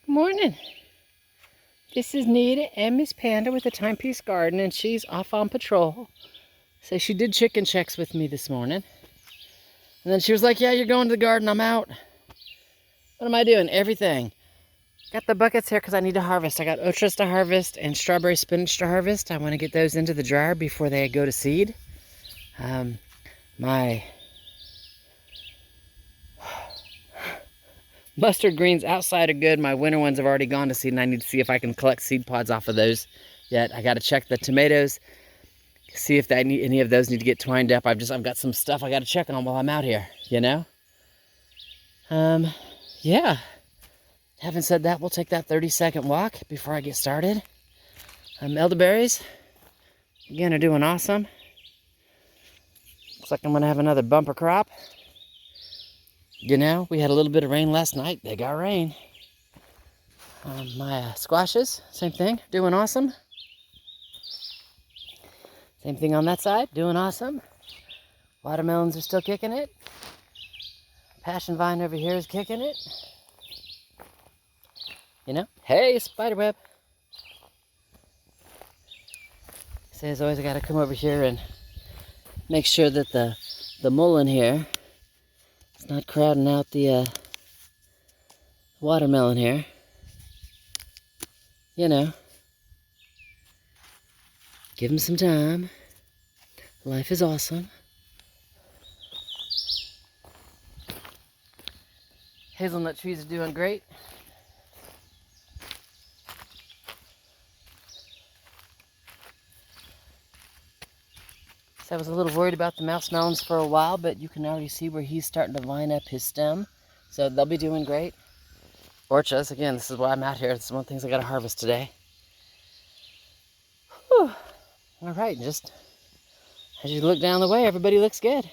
Good morning. This is Nita and Miss Panda with the Timepiece Garden, and she's off on patrol. So she did chicken checks with me this morning. And then she was like, yeah, you're going to the garden, I'm out. What am I doing? Everything. Got the buckets here because I need to harvest. I got otras to harvest and strawberry spinach to harvest. I want to get those into the dryer before they go to seed. My mustard greens outside are good. My winter ones have already gone to seed, and I need to see if I can collect seed pods off of those yet. I got to check the tomatoes, see if any of those need to get twined up. I've got some stuff I got to check on while I'm out here, you know? Yeah. Having said that, we'll take that 30-second walk before I get started. Elderberries, again, are doing awesome. Looks like I'm going to have another bumper crop. You know, we had a little bit of rain last night. They got rain. My squashes, same thing, doing awesome. Same thing on that side, doing awesome. Watermelons are still kicking it. Passion vine over here is kicking it. You know, hey, spiderweb. So as always, I gotta come over here and make sure that the mullein here is not crowding out the watermelon here. You know, give them some time. Life is awesome. Hazelnut trees are doing great. So I was a little worried about the mouse melons for a while, but you can already see where he's starting to line up his stem. So they'll be doing great. Orchas, again, this is why I'm out here. This is one of the things I got to harvest today. Whew. All right, just as you look down the way, everybody looks good.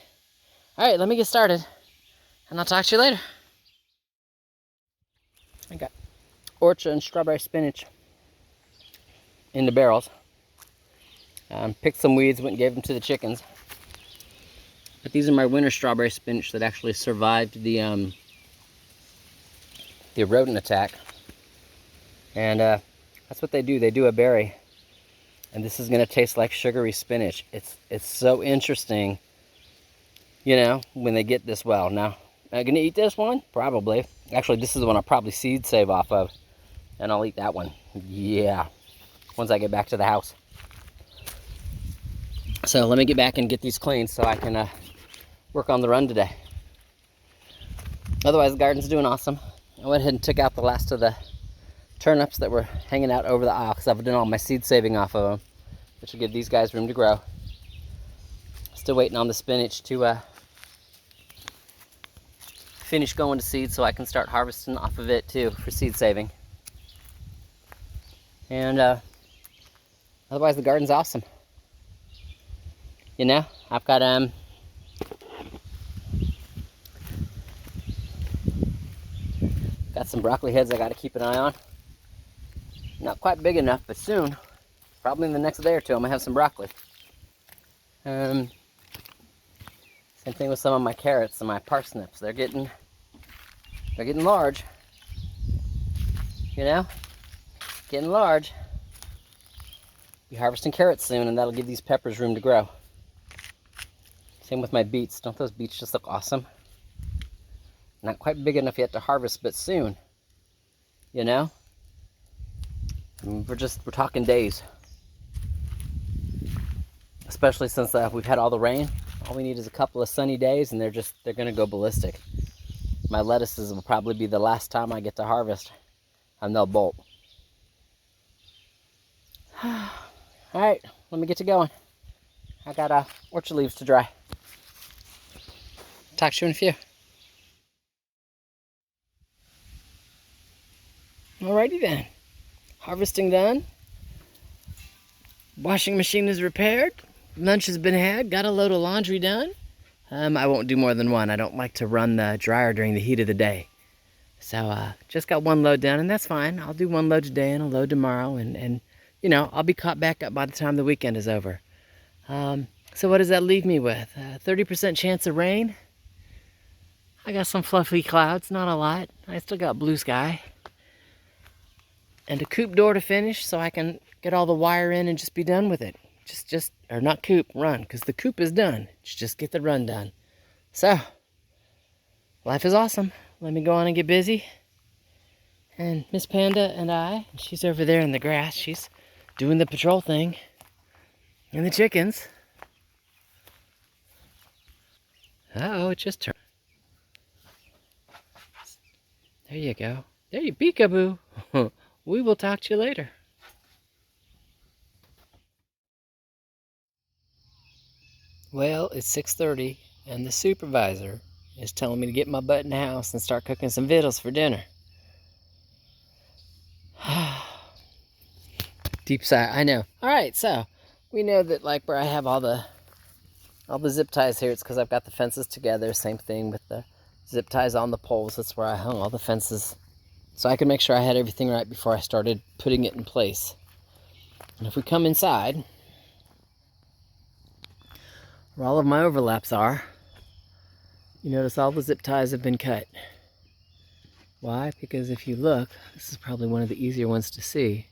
All right, let me get started, and I'll talk to you later. I got orchard and strawberry spinach in the barrels. Picked some weeds, went and gave them to the chickens. But these are my winter strawberry spinach that actually survived the rodent attack. And that's what they do. They do a berry. And this is going to taste like sugary spinach. It's so interesting, you know, when they get this well. Now, am I going to eat this one? Probably. Actually, this is the one I'll probably seed save off of. And I'll eat that one. Yeah. Once I get back to the house. So let me get back and get these cleaned so I can work on the run today. Otherwise, the garden's doing awesome. I went ahead and took out the last of the turnips that were hanging out over the aisle because I've done all my seed saving off of them, which will give these guys room to grow. Still waiting on the spinach to finish going to seed so I can start harvesting off of it too for seed saving. And otherwise, the garden's awesome. You know, I've got some broccoli heads I got to keep an eye on. Not quite big enough, but soon, probably in the next day or two, I'm gonna have some broccoli. Same thing with some of my carrots and my parsnips. They're getting large. You know, getting large. Be harvesting carrots soon, and that'll give these peppers room to grow. Same with my beets. Don't those beets just look awesome? Not quite big enough yet to harvest, but soon. You know? I mean, we're talking days. Especially since we've had all the rain. All we need is a couple of sunny days and they're gonna go ballistic. My lettuces will probably be the last time I get to harvest, and they'll bolt. All right, let me get to going. I got orchard leaves to dry. Talk to you in a few. Alrighty then. Harvesting done. Washing machine is repaired. Lunch has been had. Got a load of laundry done. I won't do more than one. I don't like to run the dryer during the heat of the day. So just got one load done, and that's fine. I'll do one load today and a load tomorrow, and you know, I'll be caught back up by the time the weekend is over. So what does that leave me with? 30% chance of rain. I got some fluffy clouds, not a lot. I still got blue sky. and a coop door to finish so I can get all the wire in and just be done with it. Or not coop, run, because the coop is done. Just get the run done. So, life is awesome. Let me go on and get busy. And Miss Panda and she's over there in the grass. She's doing the patrol thing. And the chickens. Oh, it just turned. There you go. There you peekaboo. We will talk to you later. Well, it's 6:30 and the supervisor is telling me to get my butt in the house and start cooking some victuals for dinner. Deep sigh, I know. Alright, so we know that like where I have all the zip ties here, it's because I've got the fences together. Same thing with the zip ties on the poles. That's where I hung all the fences. So I could make sure I had everything right before I started putting it in place. And if we come inside, where all of my overlaps are, you notice all the zip ties have been cut. Why? Because if you look, this is probably one of the easier ones to see.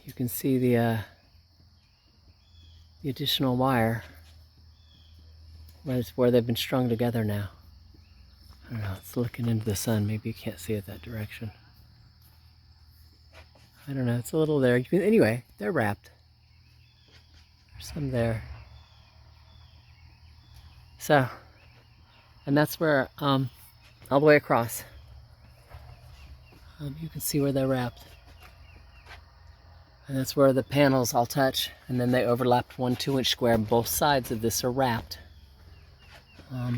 You can see the additional wire right where they've been strung together now. I don't know, it's looking into the sun. Maybe you can't see it that direction. I don't know, it's a little there. Anyway, they're wrapped. There's some there. So, and that's where, all the way across, you can see where they're wrapped. And that's where the panels all touch, and then they overlap 1 2-inch square. Both sides of this are wrapped.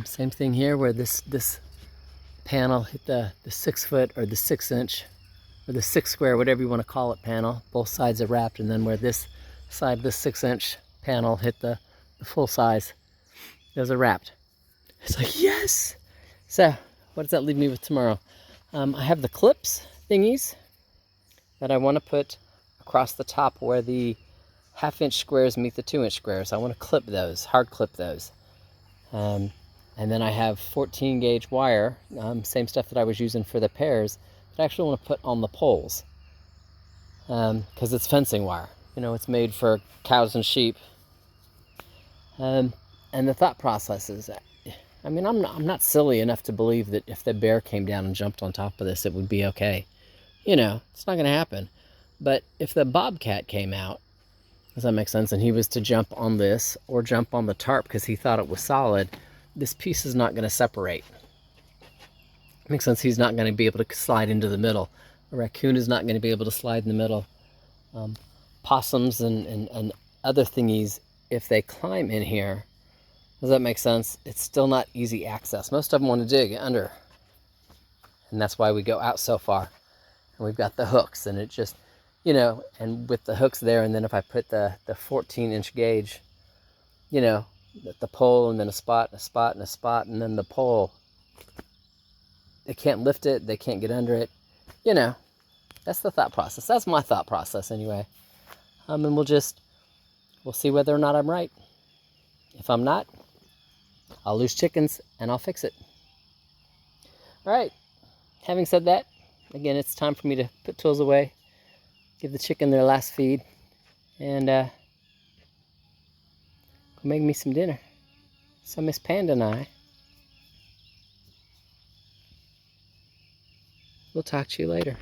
Same thing here, where this panel hit the 6 foot or the 6-inch or the 6 square, whatever you want to call it, panel. Both sides are wrapped, and then where this side, this 6-inch panel hit the full size, those are wrapped. It's like, yes! So, what does that leave me with tomorrow? I have the clips thingies that I want to put across the top where the 1/2-inch squares meet the 2-inch squares. I want to clip those, hard clip those. And then I have 14 gauge wire, same stuff that I was using for the pairs, that I actually want to put on the poles. Because it's fencing wire. You know, it's made for cows and sheep. And the thought process is, I mean, I'm not silly enough to believe that if the bear came down and jumped on top of this, it would be okay. You know, it's not going to happen. But if the bobcat came out, does that make sense, and he was to jump on this or jump on the tarp because he thought it was solid, this piece is not going to separate. Makes sense. He's not going to be able to slide into the middle. A raccoon is not going to be able to slide in the middle. Possums and other thingies, if they climb in here, does that make sense? It's still not easy access. Most of them want to dig under. And that's why we go out so far. And we've got the hooks, and it just, you know, and with the hooks there, and then if I put the 14-inch gauge, you know, the pole, and then a spot, and a spot, and a spot, and then the pole, they can't lift it, they can't get under it. You know, that's the thought process. That's my thought process anyway. And we'll see whether or not I'm right. If I'm not, I'll lose chickens and I'll fix it. All right, having said that, again, it's time for me to put tools away, give the chicken their last feed, and go make me some dinner. So Miss Panda and we'll talk to you later.